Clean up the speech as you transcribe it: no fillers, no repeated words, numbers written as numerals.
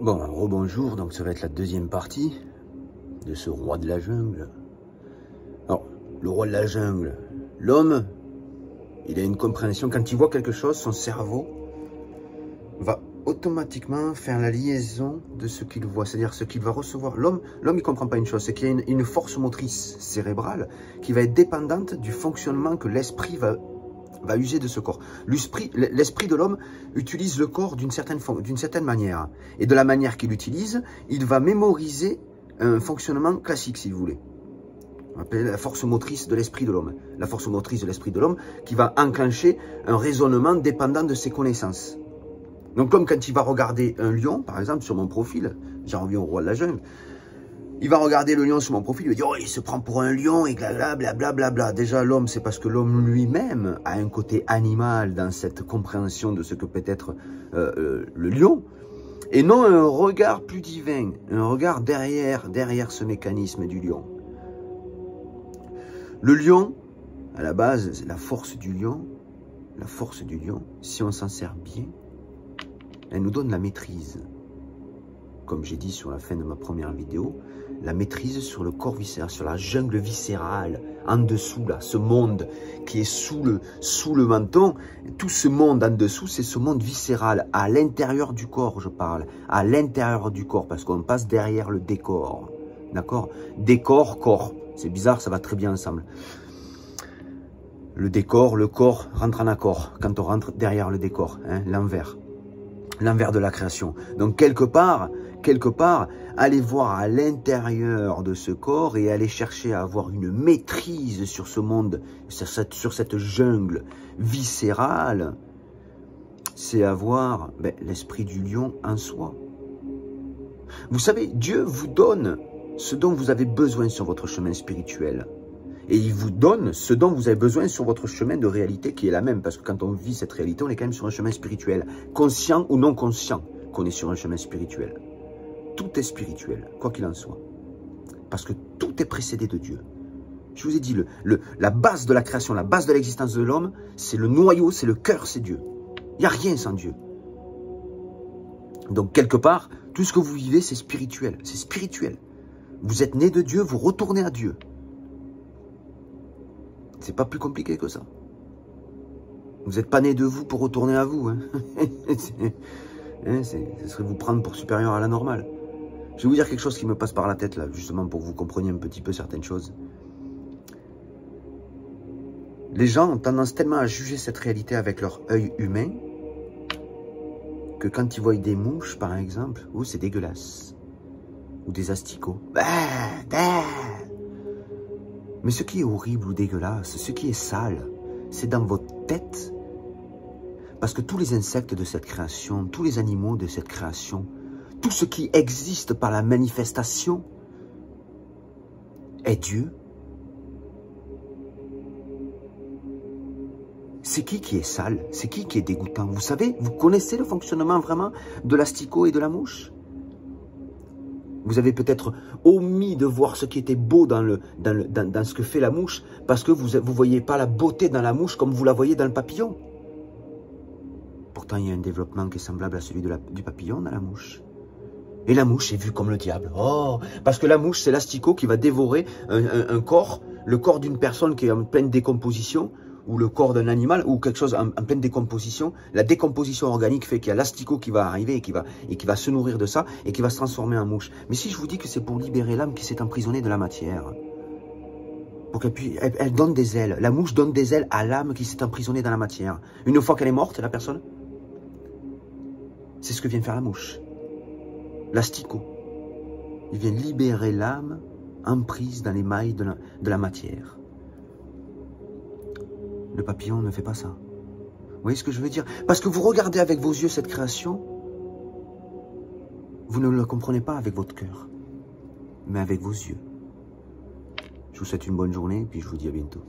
Bon, rebonjour, donc ça va être la deuxième partie de ce roi de la jungle. Alors, le roi de la jungle, l'homme, il a une compréhension, quand il voit quelque chose, son cerveau va automatiquement faire la liaison de ce qu'il voit, c'est-à-dire ce qu'il va recevoir. L'homme, il ne comprend pas une chose, c'est qu'il y a une force motrice cérébrale qui va être dépendante du fonctionnement que l'esprit va user de ce corps. L'esprit de l'homme utilise le corps d'une certaine manière. Et de la manière qu'il l'utilise, il va mémoriser un fonctionnement classique, si vous voulez. On appelle la force motrice de l'esprit de l'homme. La force motrice de l'esprit de l'homme qui va enclencher un raisonnement dépendant de ses connaissances. Donc comme quand il va regarder un lion, par exemple, sur mon profil, j'en reviens au roi de la jungle, il va regarder le lion sur mon profil, il va dire « Oh, il se prend pour un lion et blablabla. » Déjà, l'homme, c'est parce que l'homme lui-même a un côté animal dans cette compréhension de ce que peut être le lion. Et non un regard plus divin, un regard derrière ce mécanisme du lion. Le lion, à la base, c'est la force du lion, si on s'en sert bien, elle nous donne la maîtrise. Comme j'ai dit sur la fin de ma première vidéo, la maîtrise sur le corps viscéral, sur la jungle viscérale, en dessous, là, ce monde qui est sous le menton. Tout ce monde en dessous, c'est ce monde viscéral, à l'intérieur du corps, je parle, à l'intérieur du corps, parce qu'on passe derrière le décor, d'accord? Décor, corps, c'est bizarre, ça va très bien ensemble. Le décor, le corps rentre en accord, quand on rentre derrière le décor, hein, l'envers de la création. Donc quelque part, allez voir à l'intérieur de ce corps et allez chercher à avoir une maîtrise sur ce monde, sur cette jungle viscérale, c'est avoir l'esprit du lion en soi. Vous savez, Dieu vous donne ce dont vous avez besoin sur votre chemin spirituel. Et il vous donne ce dont vous avez besoin sur votre chemin de réalité qui est la même. Parce que quand on vit cette réalité, on est quand même sur un chemin spirituel. Conscient ou non conscient qu'on est sur un chemin spirituel. Tout est spirituel, quoi qu'il en soit. Parce que tout est précédé de Dieu. Je vous ai dit, la base de la création, la base de l'existence de l'homme, c'est le noyau, c'est le cœur, c'est Dieu. Il n'y a rien sans Dieu. Donc quelque part, tout ce que vous vivez, c'est spirituel. C'est spirituel. Vous êtes né de Dieu, vous retournez à Dieu. C'est pas plus compliqué que ça. Vous n'êtes pas né de vous pour retourner à vous. Hein. Ce serait vous prendre pour supérieur à la normale. Je vais vous dire quelque chose qui me passe par la tête, là, justement, pour que vous compreniez un petit peu certaines choses. Les gens ont tendance tellement à juger cette réalité avec leur œil humain que quand ils voient des mouches, par exemple, oh, c'est dégueulasse. Ou des asticots. Mais ce qui est horrible ou dégueulasse, ce qui est sale, c'est dans votre tête. Parce que tous les insectes de cette création, tous les animaux de cette création, tout ce qui existe par la manifestation est Dieu. C'est qui est sale? C'est qui est dégoûtant? Vous savez, vous connaissez le fonctionnement vraiment de l'asticot et de la mouche? Vous avez peut-être omis de voir ce qui était beau dans ce que fait la mouche parce que vous ne voyez pas la beauté dans la mouche comme vous la voyez dans le papillon. Pourtant, il y a un développement qui est semblable à celui du papillon dans la mouche. Et la mouche est vue comme le diable. Oh, parce que la mouche, c'est l'asticot qui va dévorer un corps, le corps d'une personne qui est en pleine décomposition, ou le corps d'un animal, ou quelque chose en pleine décomposition. La décomposition organique fait qu'il y a l'asticot qui va arriver et qui va se nourrir de ça et qui va se transformer en mouche. Mais si je vous dis que c'est pour libérer l'âme qui s'est emprisonnée de la matière, pour qu'elle donne des ailes. La mouche donne des ailes à l'âme qui s'est emprisonnée dans la matière. Une fois qu'elle est morte, la personne, c'est ce que vient faire la mouche. L'asticot. Il vient libérer l'âme emprise dans les mailles de la matière. Le papillon ne fait pas ça. Vous voyez ce que je veux dire? Parce que vous regardez avec vos yeux cette création, vous ne la comprenez pas avec votre cœur, mais avec vos yeux. Je vous souhaite une bonne journée et puis je vous dis à bientôt.